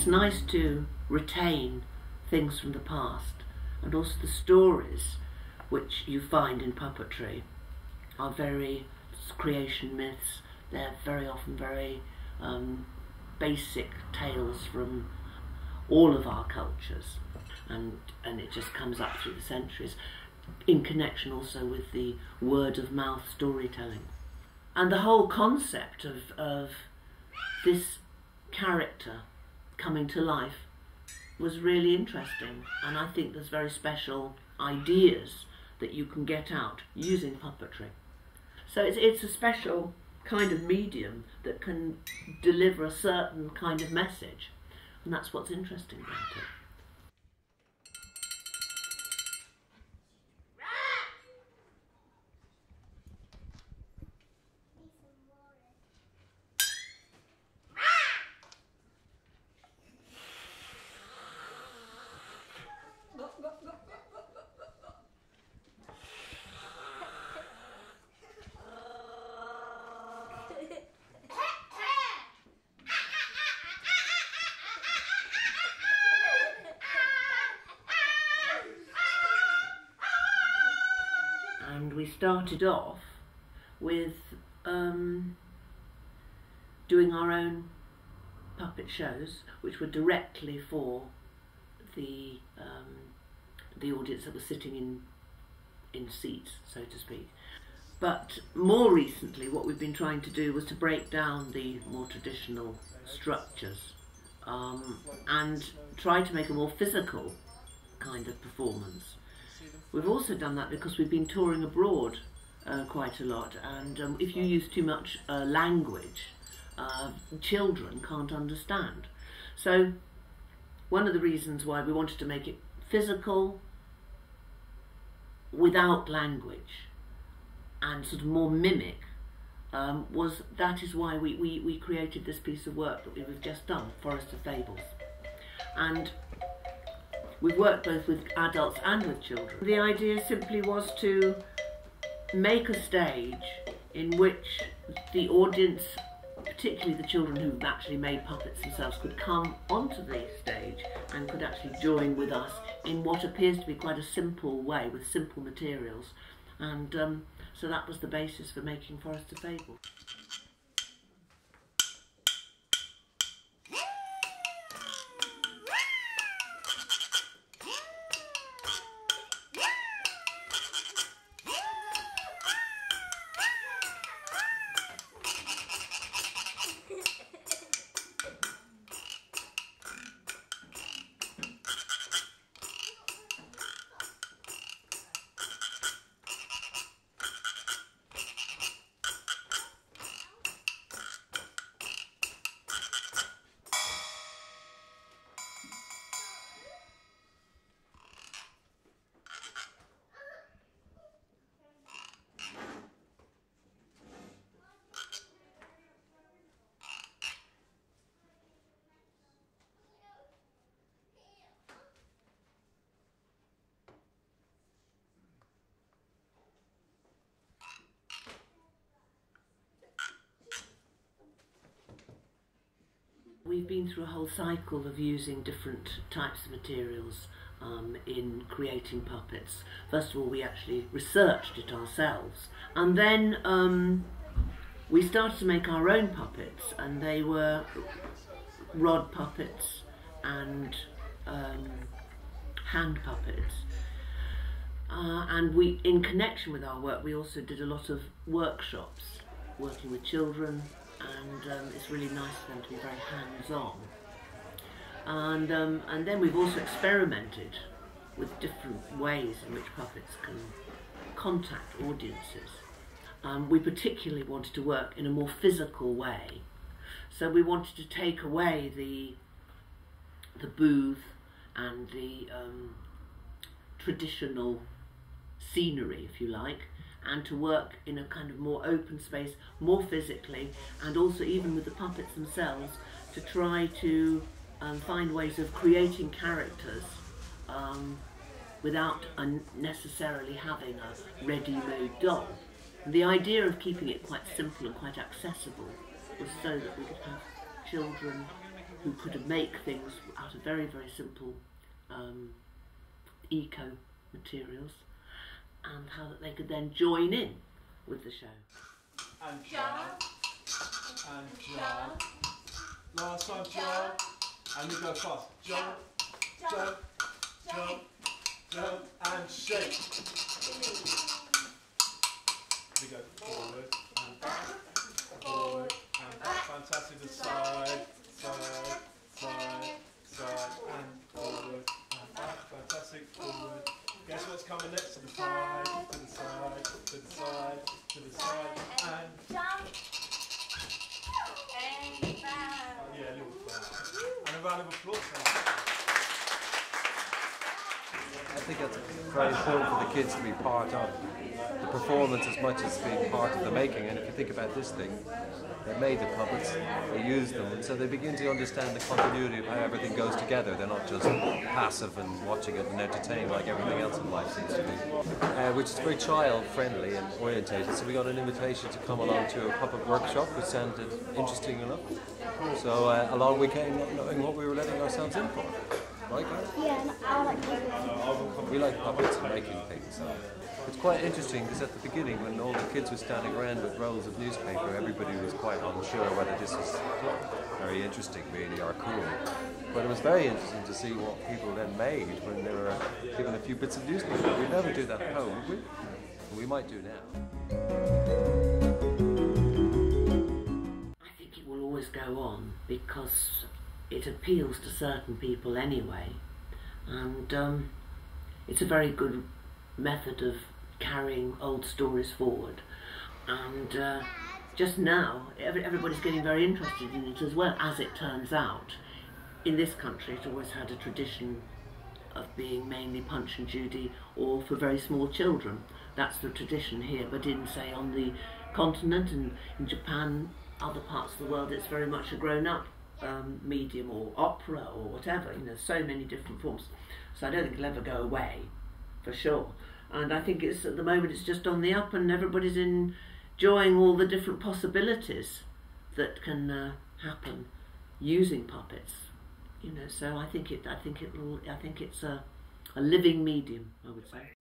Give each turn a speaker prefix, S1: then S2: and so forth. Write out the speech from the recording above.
S1: it's nice to retain things from the past, and also the stories which you find in puppetry are very creation myths. They're very often very basic tales from all of our cultures, and it just comes up through the centuries, in connection also with the word of mouth storytelling. And the whole concept of this character coming to life was really interesting, and I think there's very special ideas that you can get out using puppetry. So it's a special kind of medium that can deliver a certain kind of message, and that's what's interesting about it. And we started off with doing our own puppet shows, which were directly for the audience that was sitting in seats, so to speak. But more recently, what we've been trying to do was to break down the more traditional structures and try to make a more physical kind of performance. We've also done that because we've been touring abroad quite a lot, and if you use too much language, children can't understand. So one of the reasons why we wanted to make it physical without language and sort of more mimic was why we created this piece of work that we've just done, Forest of Fables. And we've worked both with adults and with children. The idea simply was to make a stage in which the audience, particularly the children who've actually made puppets themselves, could come onto the stage and could actually join with us in what appears to be quite a simple way, with simple materials. And so that was the basis for making Forest of Fables. We've been through a whole cycle of using different types of materials in creating puppets. First of all, we actually researched it ourselves, and then we started to make our own puppets, and they were rod puppets and hand puppets. And we, in connection with our work, we also did a lot of workshops, working with children, and it's really nice for them to be very hands-on. And then we've also experimented with different ways in which puppets can contact audiences. We particularly wanted to work in a more physical way, so we wanted to take away the booth and the traditional scenery, if you like, and to work in a kind of more open space, more physically, and also even with the puppets themselves, to try to find ways of creating characters without necessarily having a ready-made doll. And the idea of keeping it quite simple and quite accessible was so that we could have children who could make things out of very, very simple eco materials, and how that they could then join in with the show.
S2: And jump, and jump. Last time, jump, and we go fast. Jump, jump, jump, jump, and shake. We go forward and back, forward and back. Fantastic. The side, side, side, side, and forward and back. Fantastic. Forward. Guess what's coming next? To the side, to the side, to the side, to the side, and
S3: jump.
S2: yeah, a little bow. And a round of applause.
S4: I think it's very important for the kids to be part of the performance as much as being part of the making. And if you think about this thing, they made the puppets, they used them, and so they begin to understand the continuity of how everything goes together. They're not just passive and watching it and entertained like everything else in life seems to be. Which is very child-friendly and orientated. So we got an invitation to come along to a puppet workshop, which sounded interesting enough. So along we came not knowing what we were letting ourselves in for. Right, guys?
S3: Yeah, and I like puppets.
S4: We like puppets and making things. So it's quite interesting because at the beginning, when all the kids were standing around with rolls of newspaper, everybody was quite unsure whether this was very interesting, really, or cool. But it was very interesting to see what people then made when they were given a few bits of newspaper. We'd never do that at home, would we? We might do now.
S1: I think it will always go on because it appeals to certain people anyway, and it's a very good method of carrying old stories forward. And just now everybody's getting very interested in it as well. As it turns out, in this country it's always had a tradition of being mainly Punch and Judy or for very small children. That's the tradition here, but in, say, on the continent and in Japan, other parts of the world, it's very much a grown-up medium, or opera, or whatever. You know, so many different forms. So I don't think it'll ever go away, for sure. And I think it's, at the moment, it's just on the up, and everybody's enjoying all the different possibilities that can happen using puppets. You know, so I think it's a living medium, I would say.